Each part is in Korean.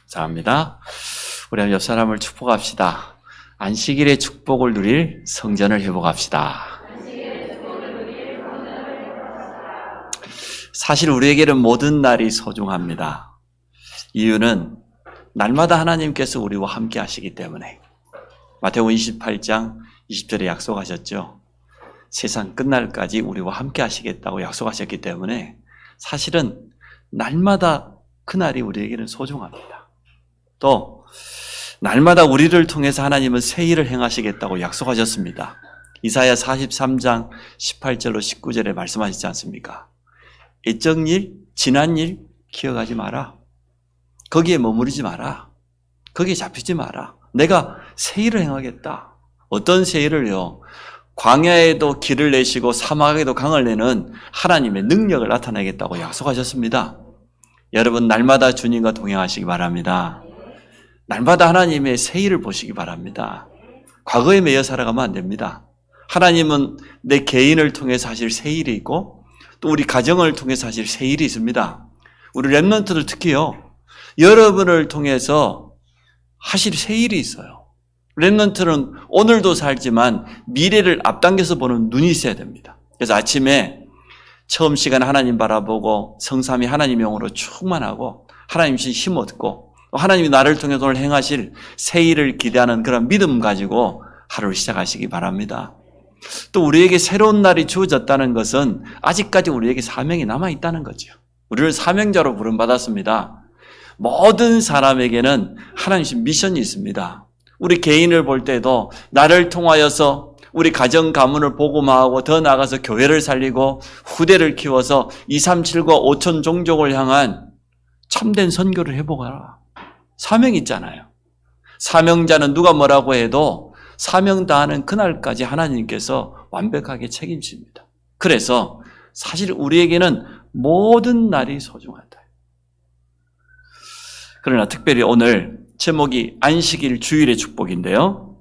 감사합니다. 우리 옆 사람을 축복합시다. 안식일의 축복을 누릴 성전을 회복합시다. 사실 우리에게는 모든 날이 소중합니다. 이유는 날마다 하나님께서 우리와 함께 하시기 때문에. 마태복음 28장 20절에 약속하셨죠. 세상 끝날까지 우리와 함께 하시겠다고 약속하셨기 때문에 사실은 날마다 그날이 우리에게는 소중합니다. 또 날마다 우리를 통해서 하나님은 새 일을 행하시겠다고 약속하셨습니다. 이사야 43장 18절로 19절에 말씀하시지 않습니까? 옛적 일, 지난 일 기억하지 마라. 거기에 머무르지 마라. 거기에 잡히지 마라. 내가 새 일을 행하겠다. 어떤 새 일을요? 광야에도 길을 내시고 사막에도 강을 내는 하나님의 능력을 나타내겠다고 약속하셨습니다. 여러분 날마다 주님과 동행하시기 바랍니다. 날마다 하나님의 새 일을 보시기 바랍니다. 과거에 매여 살아가면 안 됩니다. 하나님은 내 개인을 통해서 하실 새 일이 있고 또 우리 가정을 통해서 하실 새 일이 있습니다. 우리 렘넌트들 특히요. 여러분을 통해서 하실 새 일이 있어요. 렘넌트는 오늘도 살지만 미래를 앞당겨서 보는 눈이 있어야 됩니다. 그래서 아침에 처음 시간 하나님 바라보고 성삼위 하나님 영으로 충만하고 하나님 주신 힘 얻고 하나님이 나를 통해서 오늘 행하실 새 일을 기대하는 그런 믿음 가지고 하루를 시작하시기 바랍니다. 또 우리에게 새로운 날이 주어졌다는 것은 아직까지 우리에게 사명이 남아있다는 거죠. 우리를 사명자로 부름받았습니다. 모든 사람에게는 하나님 주신 미션이 있습니다. 우리 개인을 볼 때도 나를 통하여서 우리 가정 가문을 복음화하고 더 나아가서 교회를 살리고 후대를 키워서 237과 5천 종족을 향한 참된 선교를 해보거라. 사명이 있잖아요. 사명자는 누가 뭐라고 해도 사명 다하는 그날까지 하나님께서 완벽하게 책임집니다. 그래서 사실 우리에게는 모든 날이 소중하다. 그러나 특별히 오늘 제목이 안식일 주일의 축복인데요.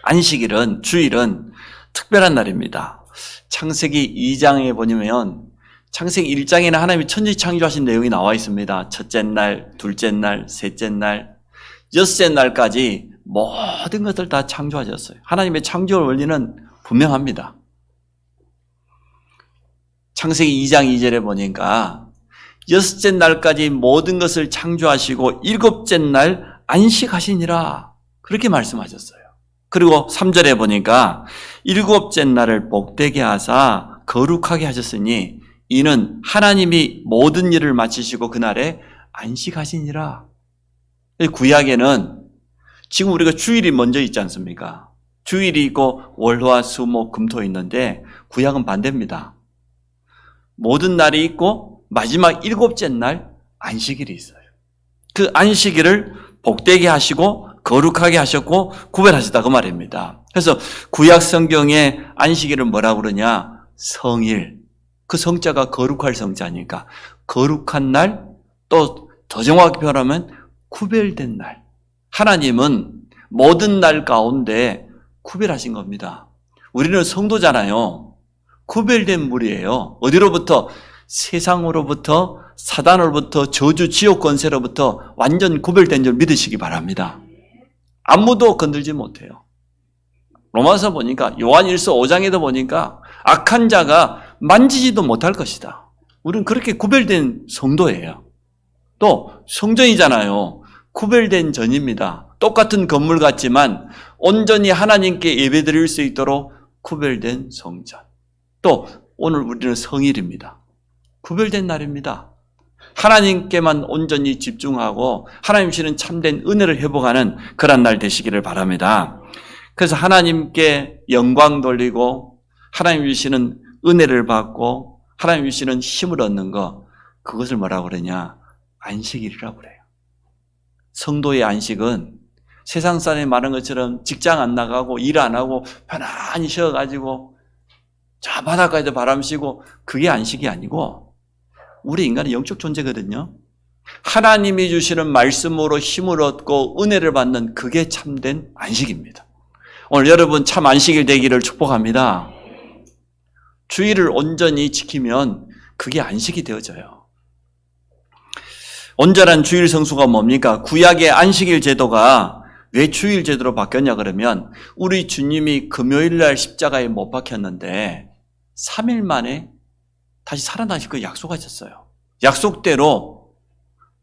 안식일은 주일은 특별한 날입니다. 창세기 2장에 보면 창세기 1장에는 하나님이 천지 창조하신 내용이 나와 있습니다. 첫째 날, 둘째 날, 셋째 날, 여섯째 날까지 모든 것들 다 창조하셨어요. 하나님의 창조 원리는 분명합니다. 창세기 2장 2절에 보니까 여섯째 날까지 모든 것을 창조하시고 일곱째 날 안식하시니라 그렇게 말씀하셨어요. 그리고 3절에 보니까 일곱째 날을 복되게 하사 거룩하게 하셨으니 이는 하나님이 모든 일을 마치시고 그날에 안식하시니라. 구약에는 지금 우리가 주일이 먼저 있지 않습니까? 주일이 있고 월화 수목 금토 있는데 구약은 반대입니다. 모든 날이 있고 마지막 일곱째 날 안식일이 있어요. 그 안식일을 복되게 하시고 거룩하게 하셨고 구별하셨다 그 말입니다. 그래서 구약 성경에 안식일을 뭐라고 그러냐? 성일. 그 성자가 거룩할 성자니까 거룩한 날, 또 더 정확히 표현하면 구별된 날. 하나님은 모든 날 가운데 구별하신 겁니다. 우리는 성도잖아요. 구별된 무리예요. 어디로부터? 세상으로부터, 사단으로부터, 저주 지옥 권세로부터 완전 구별된 줄 믿으시기 바랍니다. 아무도 건들지 못해요. 로마서 보니까 요한일서 5장에도 보니까 악한 자가 만지지도 못할 것이다. 우리는 그렇게 구별된 성도예요. 또 성전이잖아요. 구별된 전입니다. 똑같은 건물 같지만 온전히 하나님께 예배드릴 수 있도록 구별된 성전. 또 오늘 우리는 성일입니다. 구별된 날입니다. 하나님께만 온전히 집중하고 하나님 주시는 참된 은혜를 회복하는 그런 날 되시기를 바랍니다. 그래서 하나님께 영광 돌리고 하나님 주시는 은혜를 받고 하나님 주시는 힘을 얻는 것, 그것을 뭐라고 그러냐? 안식일이라고 그래요. 성도의 안식은 세상 사람이 말하는 것처럼 직장 안 나가고 일 안 하고 편안히 쉬어가지고 저 바닷가에도 바람 쐬고 그게 안식이 아니고 우리 인간은 영적 존재거든요. 하나님이 주시는 말씀으로 힘을 얻고 은혜를 받는 그게 참된 안식입니다. 오늘 여러분 참 안식일 되기를 축복합니다. 주일을 온전히 지키면 그게 안식이 되어져요. 온전한 주일 성수가 뭡니까? 구약의 안식일 제도가 왜 주일 제도로 바뀌었냐 그러면 우리 주님이 금요일 날 십자가에 못 박혔는데 3일 만에 다시 살아나실 거 약속하셨어요. 약속대로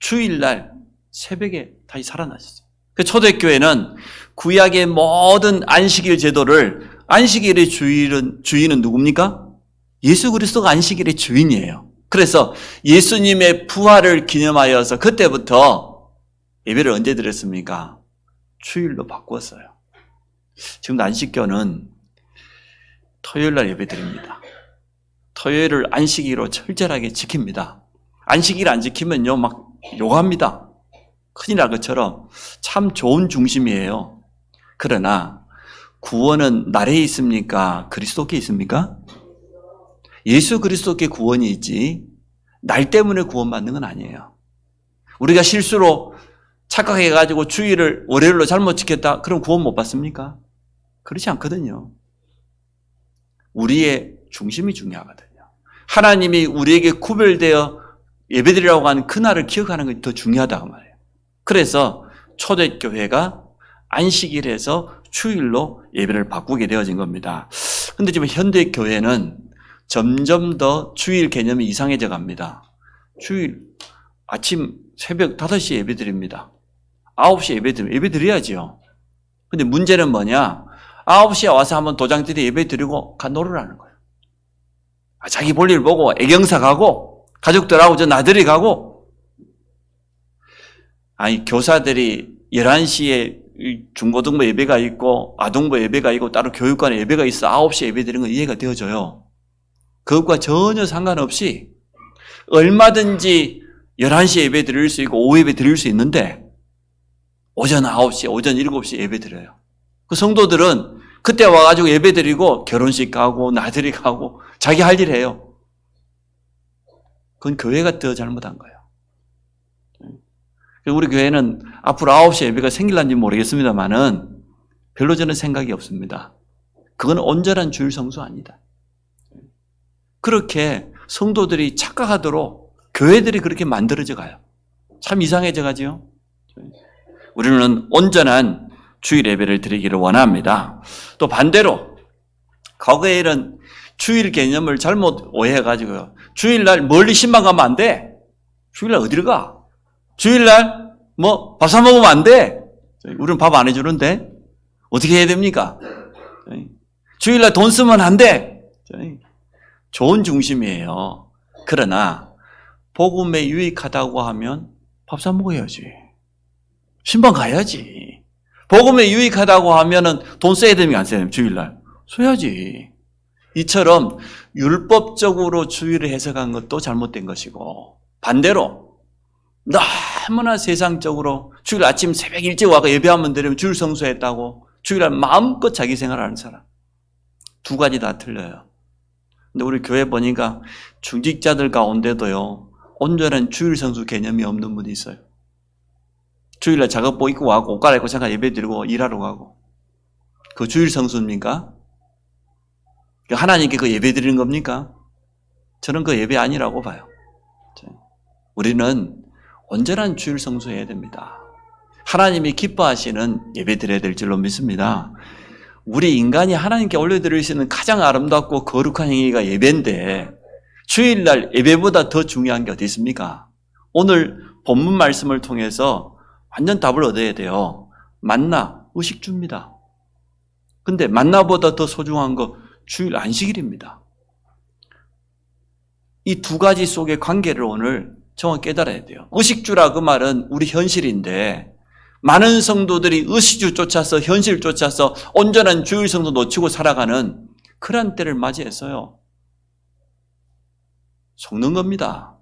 주일 날 새벽에 다시 살아나셨어요. 그 초대교회는 구약의 모든 안식일 제도를 안식일의 주인은 누굽니까? 예수 그리스도가 안식일의 주인이에요. 그래서 예수님의 부활을 기념하여서 그때부터 예배를 언제 드렸습니까? 주일로 바꾸었어요. 지금 안식교는 토요일 날 예배 드립니다. 토요일을 안식일로 철저하게 지킵니다. 안식일 안 지키면요 막 욕합니다. 큰일 날 것처럼 참 좋은 중심이에요. 그러나 구원은 날에 있습니까? 그리스도께 있습니까? 예수 그리스도께 구원이 있지 날 때문에 구원받는 건 아니에요. 우리가 실수로 착각해가지고 주일을 월요일로 잘못 지켰다 그럼 구원 못 받습니까? 그렇지 않거든요. 우리의 중심이 중요하거든요. 하나님이 우리에게 구별되어 예배드리라고 하는 그날을 기억하는 것이 더 중요하다고 말해요. 그래서 초대교회가 안식일에서 주일로 예배를 바꾸게 되어진 겁니다. 그런데 지금 현대교회는 점점 더 주일 개념이 이상해져 갑니다. 주일 아침 새벽 5시에 예배 드립니다. 9시에 예배 드려야지요. 근데 문제는 뭐냐? 9시에 와서 한번 도장들이 예배 드리고 놀으라는 거예요. 자기 볼일 보고 애경사 가고 가족들하고 저 나들이 가고 아니 교사들이 11시에 중고등부 예배가 있고 아동부 예배가 있고 따로 교육관에 예배가 있어 9시에 예배 드리는 건 이해가 되어져요. 그것과 전혀 상관없이 얼마든지 11시에 예배 드릴 수 있고 오후 예배 드릴 수 있는데 오전 9시, 오전 7시에 예배 드려요. 그 성도들은 그때 와가지고 예배 드리고 결혼식 가고 나들이 가고 자기 할 일 해요. 그건 교회가 더 잘못한 거예요. 우리 교회는 앞으로 9시에 예배가 생길는지 모르겠습니다만은 별로 저는 생각이 없습니다. 그건 온전한 주일 성수 아니다. 그렇게 성도들이 착각하도록 교회들이 그렇게 만들어져 가요. 참 이상해져 가지요. 우리는 온전한 주일 예배를 드리기를 원합니다. 또 반대로 과거에는 주일 개념을 잘못 오해해가지고요. 주일날 멀리 신방 가면 안 돼. 주일날 어디를 가? 주일날 밥 사 먹으면 안 돼. 우리는 밥 안 해주는데 어떻게 해야 됩니까? 주일날 돈 쓰면 안 돼. 좋은 중심이에요. 그러나 복음에 유익하다고 하면 밥 사 먹어야지. 신방 가야지. 복음에 유익하다고 하면은 돈 써야 됩니까? 안 써야 됩니까? 주일날. 써야지. 이처럼 율법적으로 주일을 해석한 것도 잘못된 것이고 반대로 너무나 세상적으로 주일 아침 새벽 일찍 와서 예배하면 되려면 주일 성수했다고 주일날 마음껏 자기 생활하는 사람. 두 가지 다 틀려요. 근데 우리 교회 보니까 중직자들 가운데도요 온전한 주일 성수 개념이 없는 분이 있어요. 주일날 작업복 입고 와고 옷 갈아입고 잠깐 예배 드리고 일하러 가고 그 주일 성수입니까? 하나님께 그 예배 드리는 겁니까? 저는 그 예배 아니라고 봐요. 우리는 온전한 주일 성수해야 됩니다. 하나님이 기뻐하시는 예배 드려야 될 줄로 믿습니다. 우리 인간이 하나님께 올려드릴 수 있는 가장 아름답고 거룩한 행위가 예배인데 주일날 예배보다 더 중요한 게 어디 있습니까? 오늘 본문 말씀을 통해서 완전 답을 얻어야 돼요. 만나, 의식주입니다. 근데 만나보다 더 소중한 거 주일 안식일입니다. 이 두 가지 속의 관계를 오늘 정확히 깨달아야 돼요. 의식주라 그 말은 우리 현실인데 많은 성도들이 의식주 쫓아서 현실 쫓아서 온전한 주일 성도 놓치고 살아가는 그런 때를 맞이했어요. 속는 겁니다.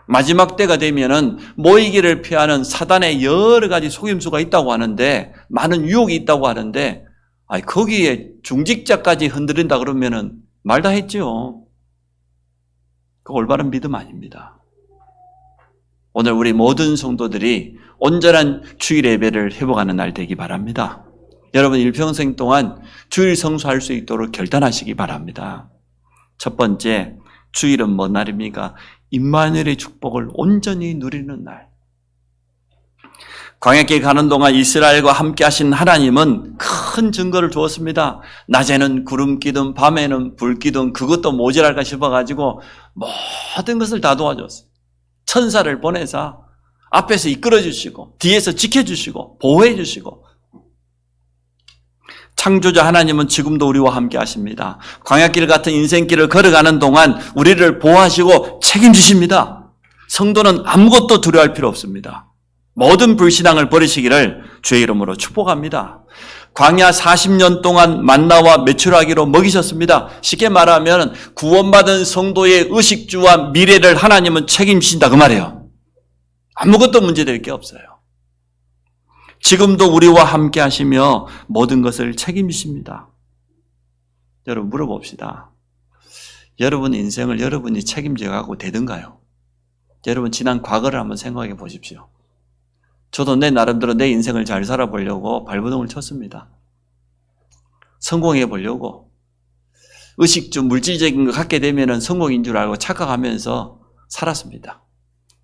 마지막 때가 되면은 모이기를 피하는 사단의 여러 가지 속임수가 있다고 하는데 많은 유혹이 있다고 하는데 거기에 중직자까지 흔들린다 그러면은 말 다 했죠. 그 올바른 믿음 아닙니다. 오늘 우리 모든 성도들이 온전한 주일 예배를 회복하는 날 되기 바랍니다. 여러분 일평생 동안 주일 성수할 수 있도록 결단하시기 바랍니다. 첫 번째, 주일은 뭔 날입니까? 임마누엘의 축복을 온전히 누리는 날. 광야길 가는 동안 이스라엘과 함께 하신 하나님은 큰 증거를 주었습니다. 낮에는 구름 기둥, 밤에는 불 기둥, 그것도 모자랄까 싶어가지고 모든 것을 다 도와줬어요. 천사를 보내서 앞에서 이끌어 주시고 뒤에서 지켜주시고 보호해 주시고, 창조자 하나님은 지금도 우리와 함께 하십니다. 광야길 같은 인생길을 걸어가는 동안 우리를 보호하시고 책임지십니다. 성도는 아무것도 두려워할 필요 없습니다. 모든 불신앙을 버리시기를 주의 이름으로 축복합니다. 광야 40년 동안 만나와 메추라기로 먹이셨습니다. 쉽게 말하면 구원받은 성도의 의식주와 미래를 하나님은 책임지신다 그 말이에요. 아무것도 문제될 게 없어요. 지금도 우리와 함께 하시며 모든 것을 책임지십니다. 여러분 물어봅시다. 여러분 인생을 여러분이 책임져가고 되든가요? 여러분 지난 과거를 한번 생각해 보십시오. 저도 내 나름대로 내 인생을 잘 살아보려고 발버둥을 쳤습니다. 성공해 보려고. 의식주 물질적인 거 갖게 되면 성공인 줄 알고 착각하면서 살았습니다.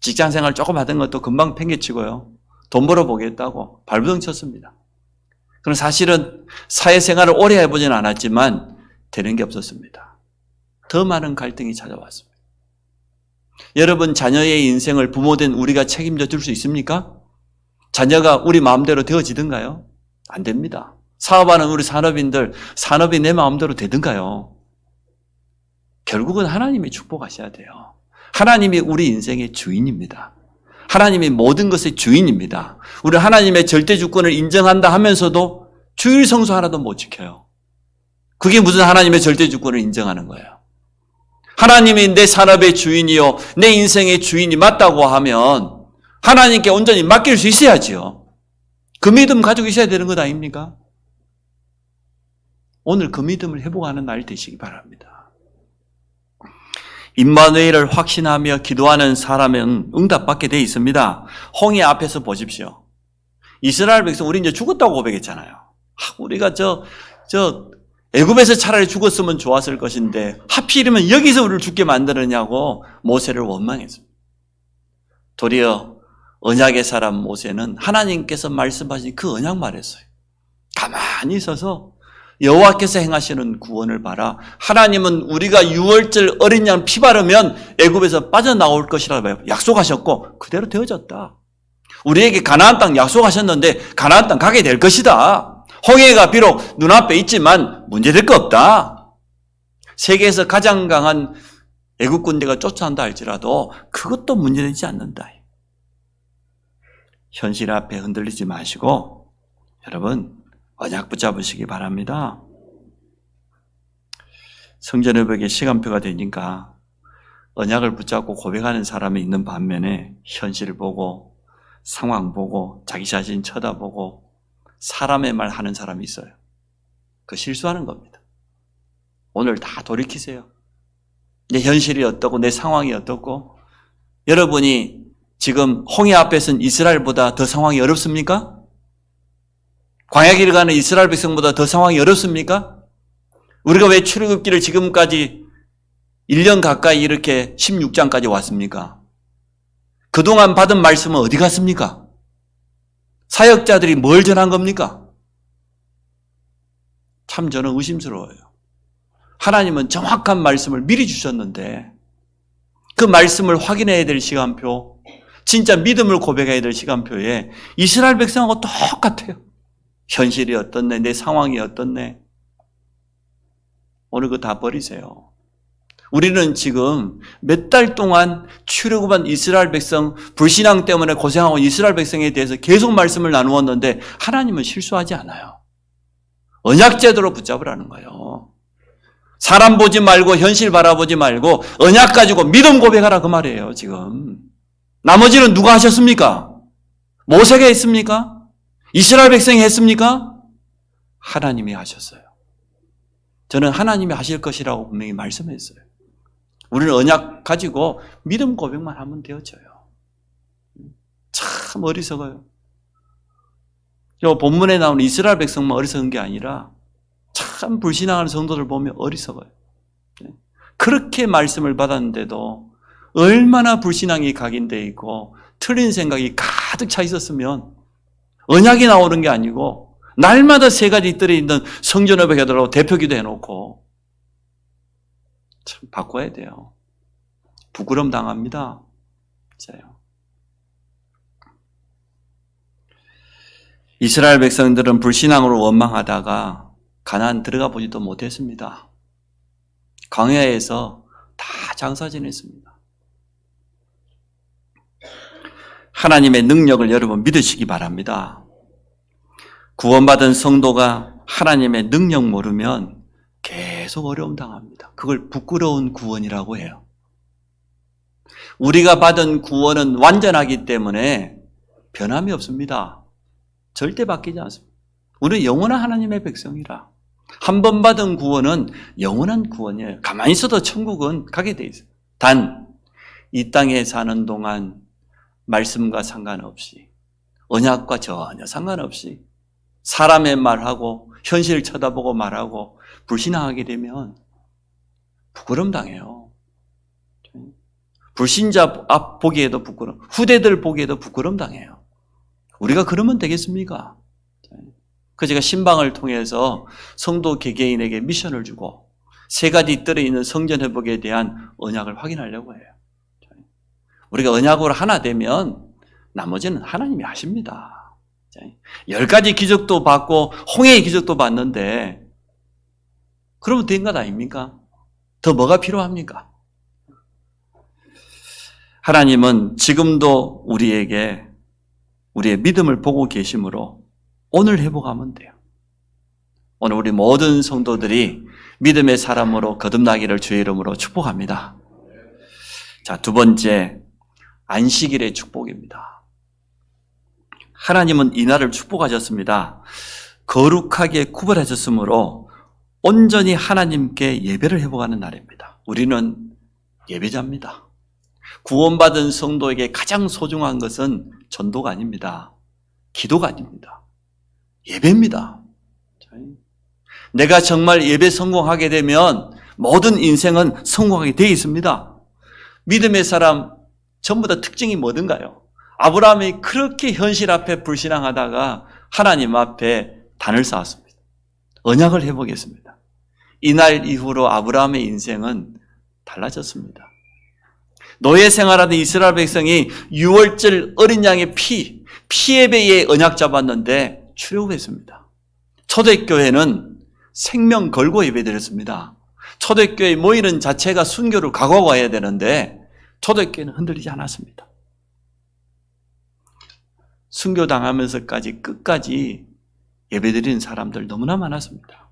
직장생활 조금 하던 것도 금방 팽개치고요. 돈 벌어보겠다고 발버둥 쳤습니다. 그럼 사실은 사회생활을 오래 해보지는 않았지만 되는 게 없었습니다. 더 많은 갈등이 찾아왔습니다. 여러분 자녀의 인생을 부모된 우리가 책임져 줄 수 있습니까? 자녀가 우리 마음대로 되어지든가요? 안 됩니다. 사업하는 우리 산업인들, 산업이 내 마음대로 되든가요? 결국은 하나님이 축복하셔야 돼요. 하나님이 우리 인생의 주인입니다. 하나님이 모든 것의 주인입니다. 우리 하나님의 절대 주권을 인정한다 하면서도 주일 성수 하나도 못 지켜요. 그게 무슨 하나님의 절대 주권을 인정하는 거예요. 하나님이 내 산업의 주인이요, 내 인생의 주인이 맞다고 하면 하나님께 온전히 맡길 수 있어야지요. 그 믿음 가지고 있어야 되는 것 아닙니까? 오늘 그 믿음을 회복하는 날 되시기 바랍니다. 임마누엘을 확신하며 기도하는 사람은 응답받게 되어 있습니다. 홍해 앞에서 보십시오. 이스라엘 백성 우리 이제 죽었다고 고백했잖아요. 우리가 애굽에서 차라리 죽었으면 좋았을 것인데 하필이면 여기서 우리를 죽게 만드느냐고 모세를 원망했습니다. 도리어 언약의 사람 모세는 하나님께서 말씀하신 그 언약 말했어요. 가만히 있어서 여호와께서 행하시는 구원을 봐라. 하나님은 우리가 유월절 어린 양 피 바르면 애굽에서 빠져나올 것이라고 약속하셨고 그대로 되어졌다. 우리에게 가나안 땅 약속하셨는데 가나안 땅 가게 될 것이다. 홍해가 비록 눈앞에 있지만 문제될 거 없다. 세계에서 가장 강한 애국 군대가 쫓아온다 할지라도 그것도 문제되지 않는다. 현실 앞에 흔들리지 마시고 여러분 언약 붙잡으시기 바랍니다. 성전회복의 시간표가 되니까 언약을 붙잡고 고백하는 사람이 있는 반면에 현실을 보고 상황 보고 자기 자신 쳐다보고 사람의 말 하는 사람이 있어요. 그 실수하는 겁니다. 오늘 다 돌이키세요. 내 현실이 어떻고 내 상황이 어떻고. 여러분이 지금 홍해 앞에 선 이스라엘보다 더 상황이 어렵습니까? 광야길을 가는 이스라엘 백성보다 더 상황이 어렵습니까? 우리가 왜 출애굽기를 지금까지 1년 가까이 이렇게 16장까지 왔습니까? 그동안 받은 말씀은 어디 갔습니까? 사역자들이 뭘 전한 겁니까? 참 저는 의심스러워요. 하나님은 정확한 말씀을 미리 주셨는데 그 말씀을 확인해야 될 시간표, 진짜 믿음을 고백해야 될 시간표에 이스라엘 백성하고 똑같아요. 현실이 어떻네, 내 상황이 어떻네. 오늘 그거 다 버리세요. 우리는 지금 몇 달 동안 출애굽한 이스라엘 백성, 불신앙 때문에 고생하고 이스라엘 백성에 대해서 계속 말씀을 나누었는데 하나님은 실수하지 않아요. 언약 제도로 붙잡으라는 거예요. 사람 보지 말고 현실 바라보지 말고 언약 가지고 믿음 고백하라 그 말이에요. 지금 나머지는 누가 하셨습니까? 모세가 했습니까? 이스라엘 백성이 했습니까? 하나님이 하셨어요. 저는 하나님이 하실 것이라고 분명히 말씀했어요. 우리는 언약 가지고 믿음 고백만 하면 되어져요. 참 어리석어요. 저 본문에 나오는 이스라엘 백성만 어리석은 게 아니라 참 불신앙하는 성도들 보면 어리석어요. 그렇게 말씀을 받았는데도 얼마나 불신앙이 각인되어 있고 틀린 생각이 가득 차 있었으면 언약이 나오는 게 아니고 날마다 세 가지 뜰에 있는 성전협에 가더라도 대표기도 해놓고 참 바꿔야 돼요. 부끄럼 당합니다. 진짜요. 이스라엘 백성들은 불신앙으로 원망하다가 가나안 들어가 보지도 못했습니다. 광야에서 다 장사 지냈습니다. 하나님의 능력을 여러분 믿으시기 바랍니다. 구원받은 성도가 하나님의 능력 모르면 계속 어려움 당합니다. 그걸 부끄러운 구원이라고 해요. 우리가 받은 구원은 완전하기 때문에 변함이 없습니다. 절대 바뀌지 않습니다. 우리는 영원한 하나님의 백성이라. 한 번 받은 구원은 영원한 구원이에요. 가만히 있어도 천국은 가게 돼 있어요. 단, 이 땅에 사는 동안 말씀과 상관없이, 언약과 전혀 상관없이 사람의 말하고 현실을 쳐다보고 말하고 불신앙하게 되면 부끄럼 당해요. 불신자 앞 보기에도 부끄럼, 후대들 보기에도 부끄럼 당해요. 우리가 그러면 되겠습니까? 그 제가 신방을 통해서 성도 개개인에게 미션을 주고 세 가지 뜰에 있는 성전 회복에 대한 언약을 확인하려고 해요. 우리가 언약으로 하나 되면 나머지는 하나님이 하십니다. 10가지 기적도 받고 홍해의 기적도 받는데 그러면 된 것 아닙니까? 더 뭐가 필요합니까? 하나님은 지금도 우리에게 우리의 믿음을 보고 계심으로 오늘 회복하면 돼요. 오늘 우리 모든 성도들이 믿음의 사람으로 거듭나기를 주의 이름으로 축복합니다. 자, 두 번째, 안식일의 축복입니다. 하나님은 이날을 축복하셨습니다. 거룩하게 구별하셨으므로 온전히 하나님께 예배를 회복하는 날입니다. 우리는 예배자입니다. 구원받은 성도에게 가장 소중한 것은 전도가 아닙니다. 기도가 아닙니다. 예배입니다. 내가 정말 예배 성공하게 되면 모든 인생은 성공하게 되어 있습니다. 믿음의 사람 전부 다 특징이 뭐든가요? 아브라함이 그렇게 현실 앞에 불신앙하다가 하나님 앞에 단을 쌓았습니다. 언약을 회복했습니다. 이날 이후로 아브라함의 인생은 달라졌습니다. 노예 생활하던 이스라엘 백성이 6월절 어린 양의 피예배에 언약 잡았는데 출애굽했습니다. 초대교회는 생명 걸고 예배드렸습니다. 초대교회 모이는 자체가 순교를 각오하고 와야 되는데 초대교회는 흔들리지 않았습니다. 순교당하면서까지 끝까지 예배드리는 사람들 너무나 많았습니다.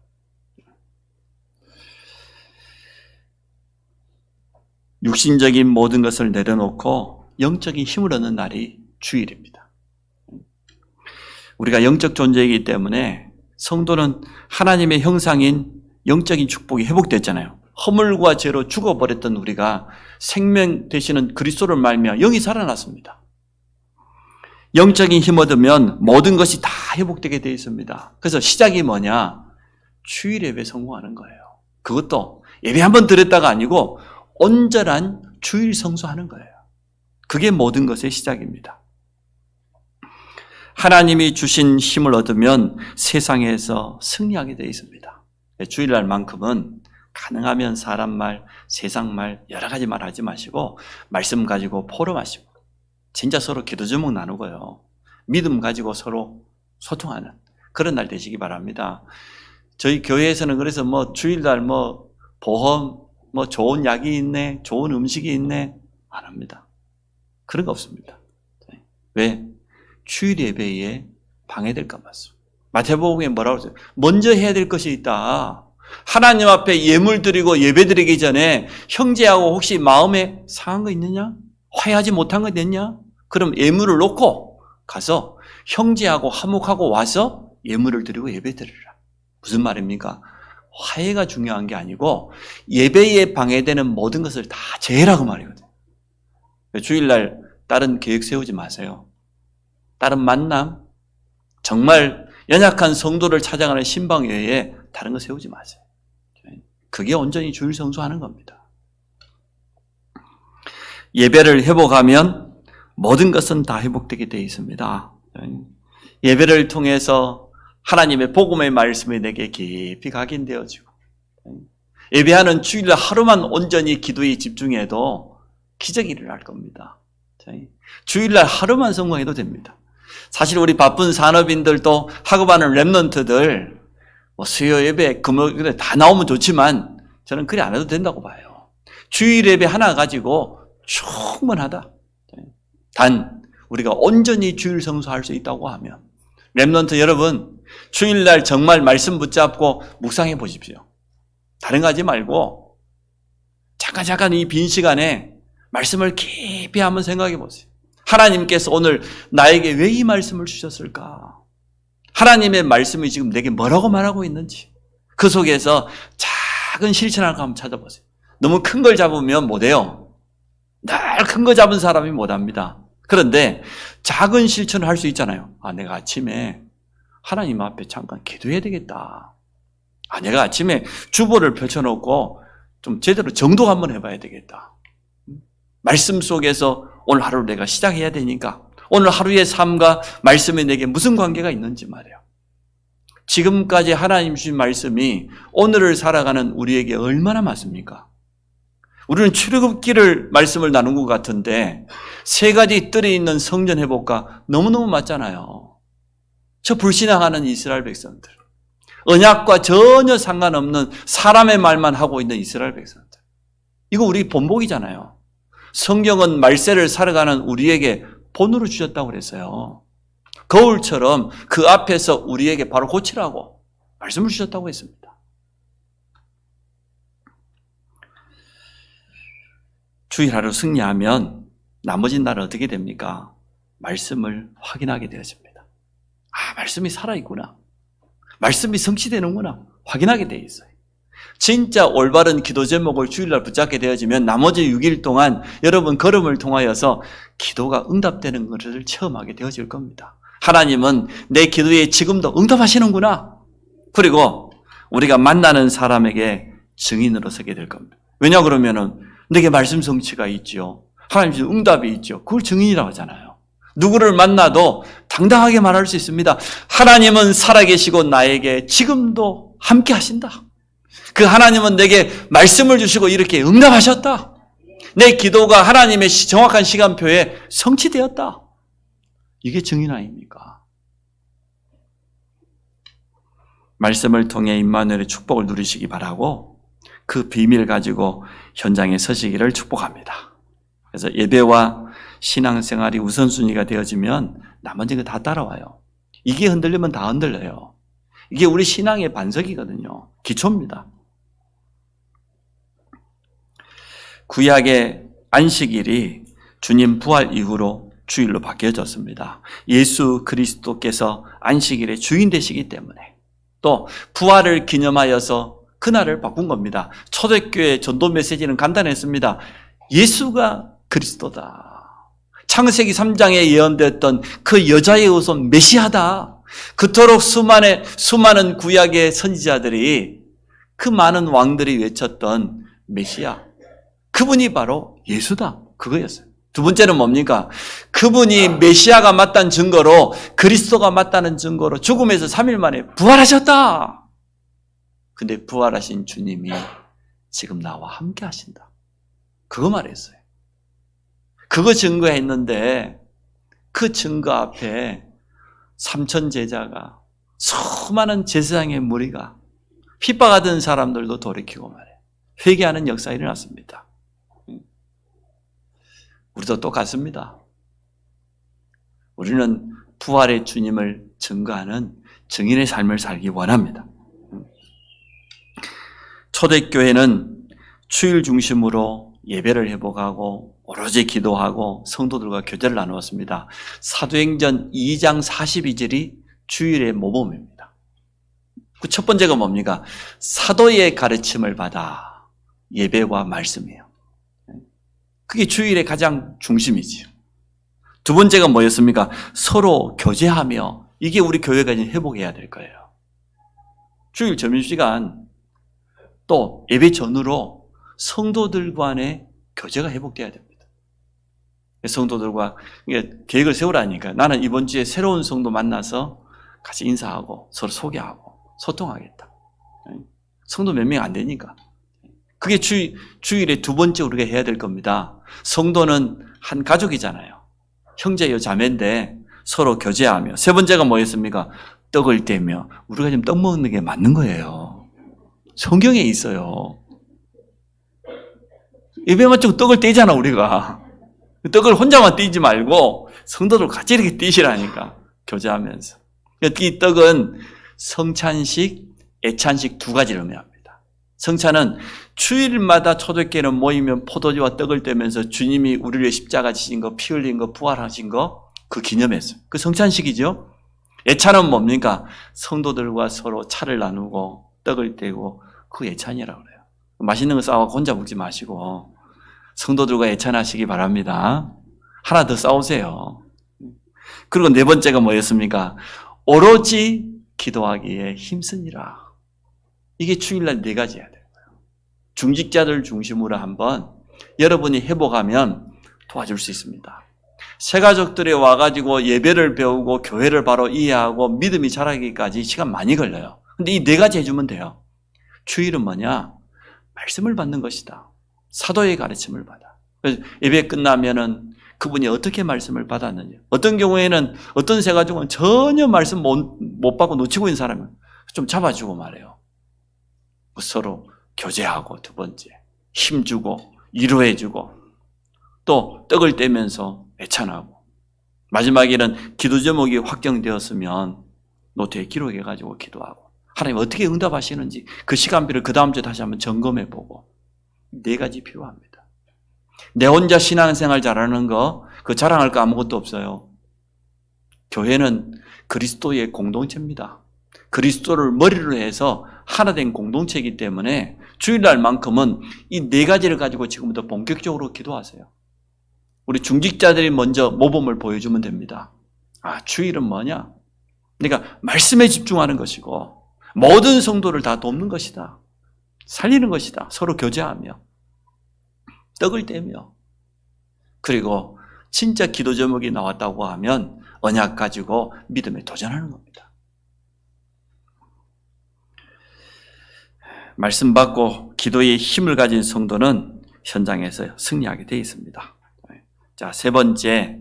육신적인 모든 것을 내려놓고 영적인 힘을 얻는 날이 주일입니다. 우리가 영적 존재이기 때문에 성도는 하나님의 형상인 영적인 축복이 회복됐잖아요. 허물과 죄로 죽어버렸던 우리가 생명 되시는 그리스도를 말미암아 영이 살아났습니다. 영적인 힘 얻으면 모든 것이 다 회복되게 되어 있습니다. 그래서 시작이 뭐냐? 주일 예배 성공하는 거예요. 그것도 예배 한번 드렸다가 아니고 온전한 주일 성수하는 거예요. 그게 모든 것의 시작입니다. 하나님이 주신 힘을 얻으면 세상에서 승리하게 되어 있습니다. 주일날만큼은 가능하면 사람 말, 세상 말, 여러 가지 말 하지 마시고 말씀 가지고 포럼하시고 진짜 서로 기도 제목 나누고요. 믿음 가지고 서로 소통하는 그런 날 되시기 바랍니다. 저희 교회에서는 그래서 주일날 보험, 좋은 약이 있네, 좋은 음식이 있네 안 합니다. 그런 거 없습니다. 왜? 주일 예배에 방해될까 봐서. 마태복음에 뭐라고 했어요? 먼저 해야 될 것이 있다. 하나님 앞에 예물 드리고 예배 드리기 전에 형제하고 혹시 마음에 상한 거 있느냐? 화해하지 못한 거 있느냐? 그럼 예물을 놓고 가서 형제하고 화목하고 와서 예물을 드리고 예배 드리라. 무슨 말입니까? 화해가 중요한 게 아니고 예배에 방해되는 모든 것을 다 제해라고 말이거든요. 주일날 다른 계획 세우지 마세요. 다른 만남, 정말 연약한 성도를 찾아가는 신방 외에 다른 거 세우지 마세요. 그게 온전히 주일 성수하는 겁니다. 예배를 회복하면 모든 것은 다 회복되게 되어 있습니다. 예배를 통해서 하나님의 복음의 말씀이 내게 깊이 각인되어지고, 예배하는 주일날 하루만 온전히 기도에 집중해도 기적이 일어날 겁니다. 주일날 하루만 성공해도 됩니다. 사실 우리 바쁜 산업인들도 학업하는 랩런트들 수요 예배, 금요일에 다 나오면 좋지만 저는 그래 안 해도 된다고 봐요. 주일 예배 하나 가지고 충분하다. 단 우리가 온전히 주일 성수할 수 있다고 하면 랩런트 여러분, 주일날 정말 말씀 붙잡고 묵상해 보십시오. 다른 거 하지 말고 잠깐 이 빈 시간에 말씀을 깊이 한번 생각해 보세요. 하나님께서 오늘 나에게 왜 이 말씀을 주셨을까? 하나님의 말씀이 지금 내게 뭐라고 말하고 있는지, 그 속에서 작은 실천을 한번 찾아보세요. 너무 큰 걸 잡으면 못해요. 늘 큰 거 잡은 사람이 못합니다. 그런데 작은 실천을 할 수 있잖아요. 내가 아침에 하나님 앞에 잠깐 기도해야 되겠다. 내가 아침에 주보를 펼쳐놓고 좀 제대로 정독 한번 해봐야 되겠다. 말씀 속에서 오늘 하루를 내가 시작해야 되니까 오늘 하루의 삶과 말씀이 내게 무슨 관계가 있는지 말이에요. 지금까지 하나님 주신 말씀이 오늘을 살아가는 우리에게 얼마나 맞습니까? 우리는 출애굽기를 말씀을 나눈 것 같은데 세 가지 뜰에 있는 성전 회복과 너무너무 맞잖아요. 저 불신앙하는 이스라엘 백성들, 언약과 전혀 상관없는 사람의 말만 하고 있는 이스라엘 백성들, 이거 우리 본보기잖아요. 성경은 말세를 살아가는 우리에게 본으로 주셨다고 그랬어요. 거울처럼 그 앞에서 우리에게 바로 고치라고 말씀을 주셨다고 했습니다. 주일 하루 승리하면 나머지 날은 어떻게 됩니까? 말씀을 확인하게 되어집니다. 말씀이 살아있구나. 말씀이 성취되는구나. 확인하게 되어 있어요. 진짜 올바른 기도 제목을 주일날 붙잡게 되어지면 나머지 6일 동안 여러분 걸음을 통하여서 기도가 응답되는 것을 체험하게 되어질 겁니다. 하나님은 내 기도에 지금도 응답하시는구나. 그리고 우리가 만나는 사람에게 증인으로 서게 될 겁니다. 왜냐 그러면은 내게 말씀 성취가 있죠. 하나님 주신 응답이 있죠. 그걸 증인이라고 하잖아요. 누구를 만나도 당당하게 말할 수 있습니다. 하나님은 살아계시고 나에게 지금도 함께 하신다. 그 하나님은 내게 말씀을 주시고 이렇게 응답하셨다. 내 기도가 하나님의 정확한 시간표에 성취되었다. 이게 증인 아닙니까? 말씀을 통해 임마누엘의 축복을 누리시기 바라고 그 비밀을 가지고 현장에 서시기를 축복합니다. 그래서 예배와 신앙생활이 우선순위가 되어지면 나머지가 다 따라와요. 이게 흔들리면 다 흔들려요. 이게 우리 신앙의 반석이거든요. 기초입니다. 구약의 안식일이 주님 부활 이후로 주일로 바뀌어졌습니다. 예수 그리스도께서 안식일의 주인 되시기 때문에 또 부활을 기념하여서 그날을 바꾼 겁니다. 초대교회 전도 메시지는 간단했습니다. 예수가 그리스도다. 창세기 3장에 예언됐던 그 여자의 후손 메시아다. 그토록 수많은 구약의 선지자들이 그 많은 왕들이 외쳤던 메시아, 그분이 바로 예수다. 그거였어요. 두 번째는 뭡니까? 그분이 메시아가 맞다는 증거로, 그리스도가 맞다는 증거로 죽음에서 3일 만에 부활하셨다. 근데 부활하신 주님이 지금 나와 함께 하신다. 그거 말했어요. 그거 증거했는데 그 증거 앞에 3천 제자가, 수많은 제사장의 무리가, 핍박하던 사람들도 돌이키고 말해요. 회개하는 역사가 일어났습니다. 우리도 똑같습니다. 우리는 부활의 주님을 증거하는 증인의 삶을 살기 원합니다. 초대교회는 주일 중심으로 예배를 회복하고 오로지 기도하고 성도들과 교제를 나누었습니다. 사도행전 2장 42절이 주일의 모범입니다. 그 첫 번째가 뭡니까? 사도의 가르침을 받아 예배와 말씀이에요. 그게 주일의 가장 중심이지요. 두 번째가 뭐였습니까? 서로 교제하며, 이게 우리 교회가 이제 회복해야 될 거예요. 주일 점심시간 또 예배 전후로 성도들 간의 교제가 회복돼야 됩니다. 성도들과 이게 계획을 세우라니까. 나는 이번 주에 새로운 성도 만나서 같이 인사하고 서로 소개하고 소통하겠다. 성도 몇 명 안 되니까. 그게 주일에 두 번째 우리가 해야 될 겁니다. 성도는 한 가족이잖아요. 형제요 자매인데 서로 교제하며. 세 번째가 뭐였습니까? 떡을 떼며. 우리가 지금 떡 먹는 게 맞는 거예요. 성경에 있어요. 예배 마치고 떡을 떼잖아 우리가. 떡을 혼자만 떼지 말고 성도들 같이 이렇게 떼시라니까. 교제하면서. 이 떡은 성찬식, 애찬식 두 가지를 의미합니다. 성찬은 주일마다 초대교회는 모이면 포도주와 떡을 떼면서 주님이 우리를 위해 십자가 지신 거, 피 흘린 거, 부활하신 거 그 기념했어요. 그 성찬식이죠. 애찬은 뭡니까? 성도들과 서로 차를 나누고 떡을 떼고 그 애찬이라고 그래요. 맛있는 거 싸워 혼자 먹지 마시고 성도들과 애찬하시기 바랍니다. 하나 더 싸우세요. 그리고 네 번째가 뭐였습니까? 오로지 기도하기에 힘쓰니라. 이게 주일날 네 가지 해야 돼요. 중직자들 중심으로 한번 여러분이 회복하면 도와줄 수 있습니다. 새 가족들이 와가지고 예배를 배우고 교회를 바로 이해하고 믿음이 자라기까지 시간 많이 걸려요. 근데 이 네 가지 해주면 돼요. 주일은 뭐냐? 말씀을 받는 것이다. 사도의 가르침을 받아. 그래서 예배 끝나면은 그분이 어떻게 말씀을 받았느냐. 어떤 경우에는 어떤 새 가족은 전혀 말씀 못 받고 놓치고 있는 사람은 좀 잡아주고 말해요. 서로 교제하고 두 번째 힘주고 위로해주고 또 떡을 떼면서 애찬하고 마지막에는 기도 제목이 확정되었으면 노트에 기록해가지고 기도하고 하나님 어떻게 응답하시는지 그 시간표를 그 다음 주에 다시 한번 점검해보고 네 가지 필요합니다. 내 혼자 신앙생활 잘하는 거 그 자랑할 거 아무것도 없어요. 교회는 그리스도의 공동체입니다. 그리스도를 머리로 해서 하나 된 공동체이기 때문에 주일날만큼은 이 네 가지를 가지고 지금부터 본격적으로 기도하세요. 우리 중직자들이 먼저 모범을 보여주면 됩니다. 아, 주일은 뭐냐? 그러니까 말씀에 집중하는 것이고 모든 성도를 다 돕는 것이다. 살리는 것이다. 서로 교제하며 떡을 떼며 그리고 진짜 기도 제목이 나왔다고 하면 언약 가지고 믿음에 도전하는 겁니다. 말씀 받고 기도의 힘을 가진 성도는 현장에서 승리하게 되어 있습니다. 자, 세 번째,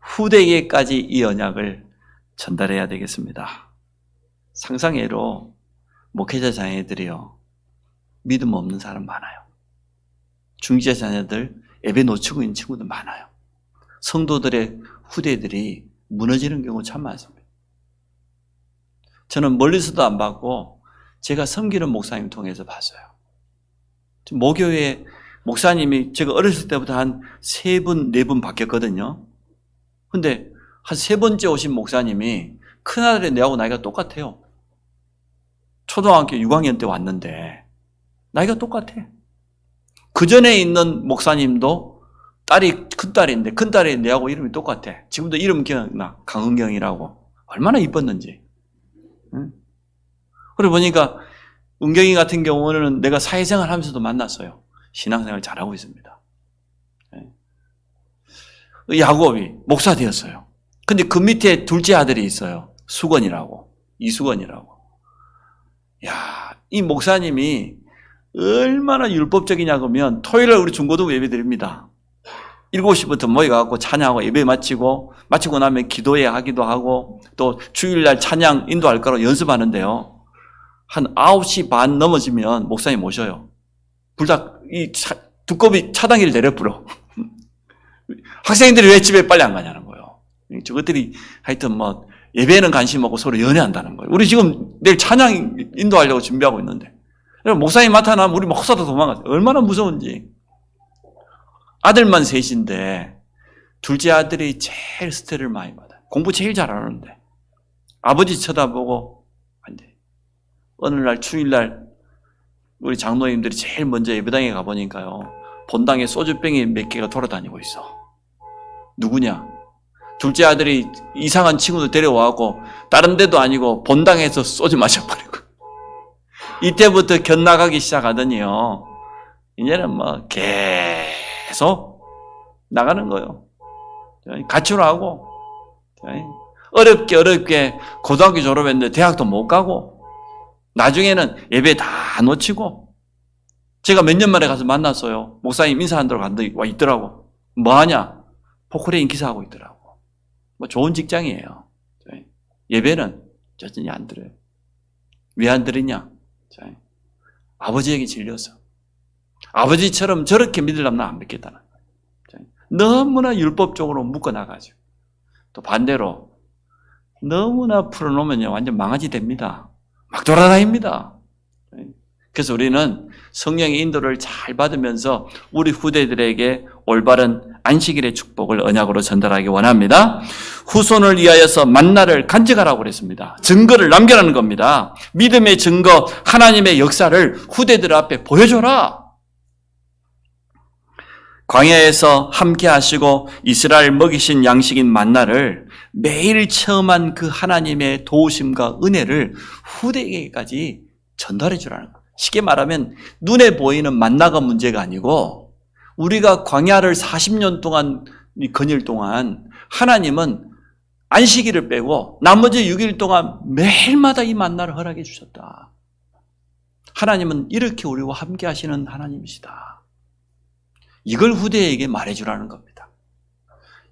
후대에게까지 이 언약을 전달해야 되겠습니다. 상상외로 목회자 자녀들이요, 믿음 없는 사람 많아요. 중직자 자녀들 예배 놓치고 있는 친구들 많아요. 성도들의 후대들이 무너지는 경우 참 많습니다. 저는 멀리서도 안 봤고 제가 섬기는 목사님 통해서 봤어요. 모교회 목사님이 제가 어렸을 때부터 한 3분, 4분 바뀌었거든요. 근데 한 3번째 오신 목사님이 큰아들이 내하고 나이가 똑같아요. 초등학교 6학년 때 왔는데 나이가 똑같아. 그 전에 있는 목사님도 딸이 큰딸인데 큰딸이 내하고 이름이 똑같아. 지금도 이름 기억나. 강은경이라고. 얼마나 이뻤는지. 응? 그러고 보니까 은경이 같은 경우는 내가 사회생활 하면서도 만났어요. 신앙생활 잘하고 있습니다. 야곱이 목사 되었어요. 근데 그 밑에 둘째 아들이 있어요. 수건이라고. 이수건이라고. 야, 이 목사님이 얼마나 율법적이냐 그러면 토요일에 우리 중고등 예배 드립니다. 7시부터 모여갖고 찬양하고 예배 마치고 나면 기도회 하기도 하고 또 주일날 찬양 인도할 거로 연습하는데요. 한 9시 반 넘어지면 목사님 오셔요. 불닭 이 두꺼비 차단기를 내려뿌려. 학생들이 왜 집에 빨리 안 가냐는 거예요. 저것들이 하여튼 뭐 예배에는 관심 없고 서로 연애한다는 거예요. 우리 지금 내일 찬양 인도하려고 준비하고 있는데 목사님 나타나면 우리 막 호사도 도망가죠. 얼마나 무서운지. 아들만 셋인데 둘째 아들이 제일 스트레스를 많이 받아요. 공부 제일 잘하는데 아버지 쳐다보고 안 돼. 어느 날 주일날 우리 장로님들이 제일 먼저 예배당에 가보니까요. 본당에 소주병이 몇 개가 돌아다니고 있어. 누구냐? 둘째 아들이 이상한 친구들 데려와갖고 다른 데도 아니고 본당에서 소주 마셔버리고 이때부터 견나가기 시작하더니요. 이제는 뭐 계속 나가는 거예요. 가출하고 어렵게 고등학교 졸업했는데 대학도 못 가고 나중에는 예배 다 놓치고 제가 몇 년 만에 가서 만났어요. 목사님 인사한다고 와 있더라고. 뭐하냐? 포크레인 기사하고 있더라고. 뭐 좋은 직장이에요. 예배는 여전히 안 들어요. 왜 안 들으냐? 아버지에게 질려서. 아버지처럼 저렇게 믿으려면 안 믿겠다는 거예요. 너무나 율법적으로 묶어놔가지고. 또 반대로 너무나 풀어놓으면 완전 망아지 됩니다. 막 돌아다닙니다. 그래서 우리는 성령의 인도를 잘 받으면서 우리 후대들에게 올바른 안식일의 축복을 언약으로 전달하기 원합니다. 후손을 위하여서 만나를 간직하라고 그랬습니다. 증거를 남겨라는 겁니다. 믿음의 증거, 하나님의 역사를 후대들 앞에 보여줘라. 광야에서 함께 하시고 이스라엘 먹이신 양식인 만나를 매일 체험한 그 하나님의 도우심과 은혜를 후대에게까지 전달해 주라는 거예요. 쉽게 말하면 눈에 보이는 만나가 문제가 아니고 우리가 광야를 40년 동안 거닐 동안 하나님은 안식일을 빼고 나머지 6일 동안 매일마다 이 만나를 허락해 주셨다. 하나님은 이렇게 우리와 함께 하시는 하나님이시다. 이걸 후대에게 말해주라는 겁니다.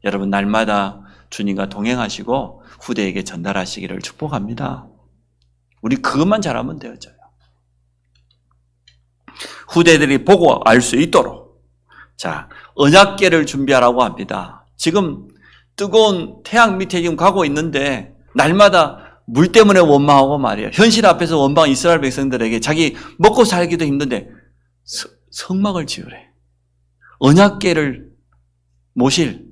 여러분 날마다 주님과 동행하시고 후대에게 전달하시기를 축복합니다. 우리 그것만 잘하면 되어져요. 후대들이 보고 알 수 있도록 자 언약궤를 준비하라고 합니다. 지금 뜨거운 태양 밑에 지금 가고 있는데 날마다 물 때문에 원망하고 말이에요. 현실 앞에서 원망 이스라엘 백성들에게 자기 먹고 살기도 힘든데 성막을 지으래. 언약궤를 모실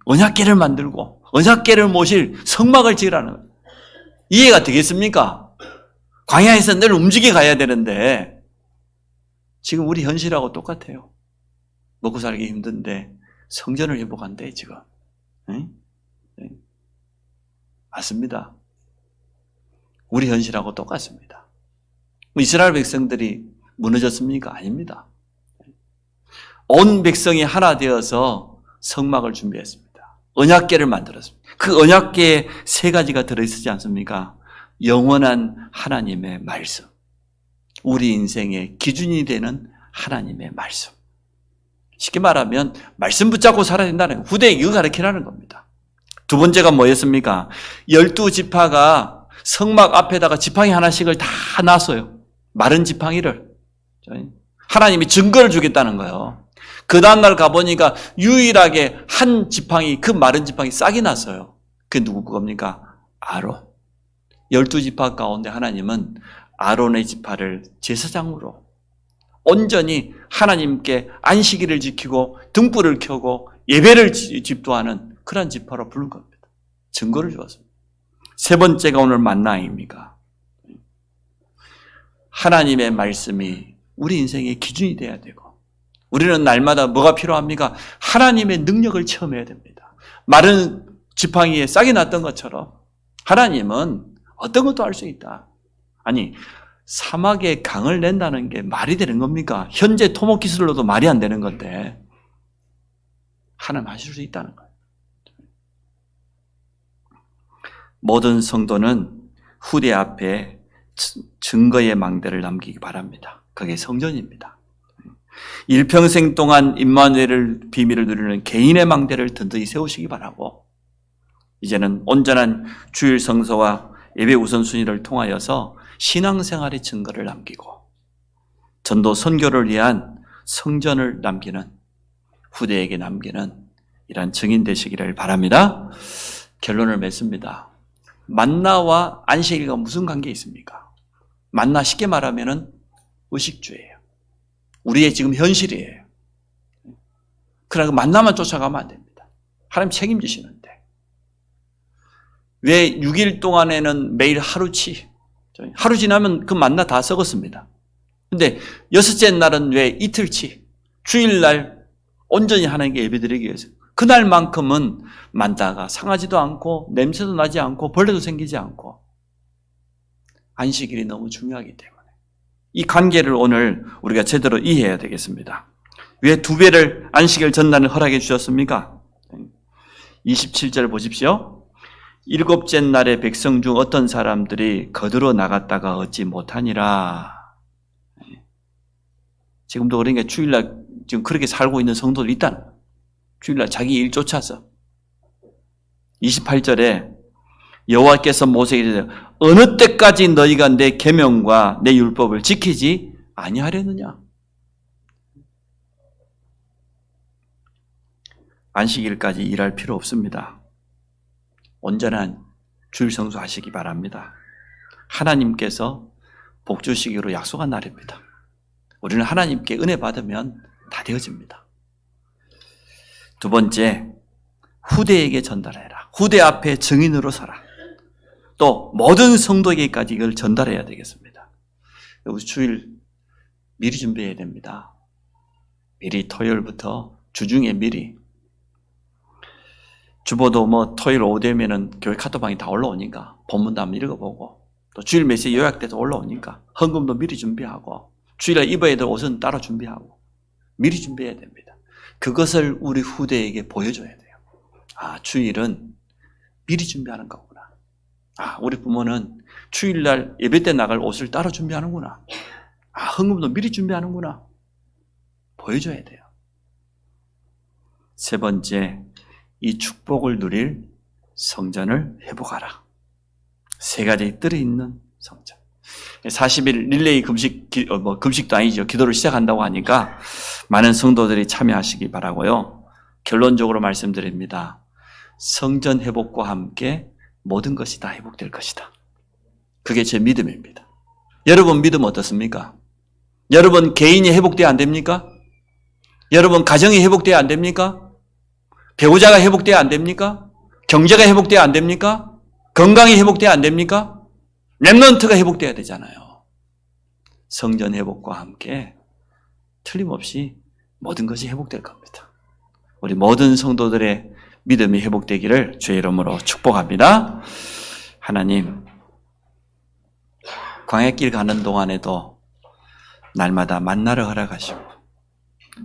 언약궤를 만들고 언약궤를 모실 성막을 지으라는 거예요. 이해가 되겠습니까? 광야에서 늘 움직여 가야 되는데 지금 우리 현실하고 똑같아요. 먹고 살기 힘든데 성전을 회복한대 지금. 네? 맞습니다. 우리 현실하고 똑같습니다. 이스라엘 백성들이 무너졌습니까? 아닙니다. 온 백성이 하나 되어서 성막을 준비했습니다. 언약궤를 만들었습니다. 그 언약궤에 세 가지가 들어있지 않습니까? 영원한 하나님의 말씀, 우리 인생의 기준이 되는 하나님의 말씀. 쉽게 말하면 말씀 붙잡고 살아야 된다는 후대에 이거 가르치라는 겁니다. 두 번째가 뭐였습니까? 12지파가 성막 앞에다가 지팡이 하나씩을 다 놨어요. 마른 지팡이를. 하나님이 증거를 주겠다는 거예요. 그 다음날 가보니까 유일하게 한 지팡이, 그 마른 지팡이 싹이 났어요. 그게 누구 겁니까? 아론. 12지파 가운데 하나님은 아론의 지파를 제사장으로 온전히 하나님께 안식일을 지키고 등불을 켜고 예배를 집도하는 그런 지파로 부른 겁니다. 증거를 주었습니다. 세 번째가 오늘 만나입니다. 하나님의 말씀이 우리 인생의 기준이 돼야 되고 우리는 날마다 뭐가 필요합니까? 하나님의 능력을 체험해야 됩니다. 마른 지팡이에 싹이 났던 것처럼 하나님은 어떤 것도 할 수 있다. 아니 사막에 강을 낸다는 게 말이 되는 겁니까? 현재 토목 기술로도 말이 안 되는 건데 하나님 하실 수 있다는 거예요. 모든 성도는 후대 앞에 증거의 망대를 남기기 바랍니다. 그게 성전입니다. 일평생 동안 임마누엘을 비밀을 누리는 개인의 망대를 든든히 세우시기 바라고 이제는 온전한 주일 성서와 예배 우선순위를 통하여서 신앙생활의 증거를 남기고 전도 선교를 위한 성전을 남기는 후대에게 남기는 이러한 증인 되시기를 바랍니다. 결론을 맺습니다. 만나와 안식일과 무슨 관계 있습니까? 만나 쉽게 말하면 의식주예요. 우리의 지금 현실이에요. 그러나 만나만 쫓아가면 안 됩니다. 하나님 책임지시는데 왜 6일 동안에는 매일 하루치 하루 지나면 그 만나 다 썩었습니다. 근데 여섯째 날은 왜 이틀치 주일날 온전히 하나님께 예배드리기 위해서 그날만큼은 만다가 상하지도 않고 냄새도 나지 않고 벌레도 생기지 않고 안식일이 너무 중요하기 때문에 이 관계를 오늘 우리가 제대로 이해해야 되겠습니다. 왜 2배를 안식일 전날을 허락해 주셨습니까? 27절 보십시오. 일곱째 날에 백성 중 어떤 사람들이 거들어 나갔다가 얻지 못하니라. 지금도 그러니까 주일날 지금 그렇게 살고 있는 성도들 있다는 거예요. 주일날 자기 일 쫓아서. 28절에 여호와께서 모세에게 이르시되 어느 때까지 너희가 내 계명과 내 율법을 지키지 아니하려느냐. 안식일까지 일할 필요 없습니다. 온전한 주일 성수하시기 바랍니다. 하나님께서 복 주시기로 약속한 날입니다. 우리는 하나님께 은혜 받으면 다 되어집니다. 두 번째, 후대에게 전달해라. 후대 앞에 증인으로 서라. 또 모든 성도에게까지 이걸 전달해야 되겠습니다. 우리 주일 미리 준비해야 됩니다. 미리 토요일부터 주중에 미리. 주보도 토요일 오후 되면은 교회 카톡방이 다 올라오니까 본문도 한번 읽어보고 또 주일 메시지 요약돼서 올라오니까 헌금도 미리 준비하고 주일날 입어야 될 옷은 따로 준비하고 미리 준비해야 됩니다. 그것을 우리 후대에게 보여줘야 돼요. 아, 주일은 미리 준비하는 거구나. 아, 우리 부모는 주일날 예배 때 나갈 옷을 따로 준비하는구나. 아, 헌금도 미리 준비하는구나. 보여줘야 돼요. 세 번째, 이 축복을 누릴 성전을 회복하라. 세 가지 뜰이 있는 성전. 40일 릴레이 금식도 아니죠. 기도를 시작한다고 하니까 많은 성도들이 참여하시기 바라고요. 결론적으로 말씀드립니다. 성전 회복과 함께 모든 것이 다 회복될 것이다. 그게 제 믿음입니다. 여러분 믿음 어떻습니까? 여러분 개인이 회복돼야 안 됩니까? 여러분 가정이 회복돼야 안 됩니까? 배우자가 회복돼야 안 됩니까? 경제가 회복돼야 안 됩니까? 건강이 회복돼야 안 됩니까? 렘넌트가 회복돼야 되잖아요. 성전 회복과 함께 틀림없이 모든 것이 회복될 겁니다. 우리 모든 성도들의 믿음이 회복되기를 주의 이름으로 축복합니다. 하나님, 광야길 가는 동안에도 날마다 만나를 허락하시고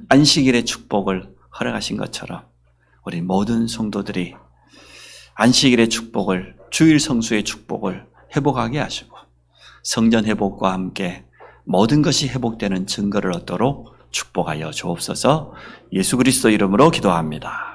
안식일의 축복을 허락하신 것처럼 우리 모든 성도들이 안식일의 축복을, 주일 성수의 축복을 회복하게 하시고 성전 회복과 함께 모든 것이 회복되는 증거를 얻도록 축복하여 주옵소서. 예수 그리스도 이름으로 기도합니다.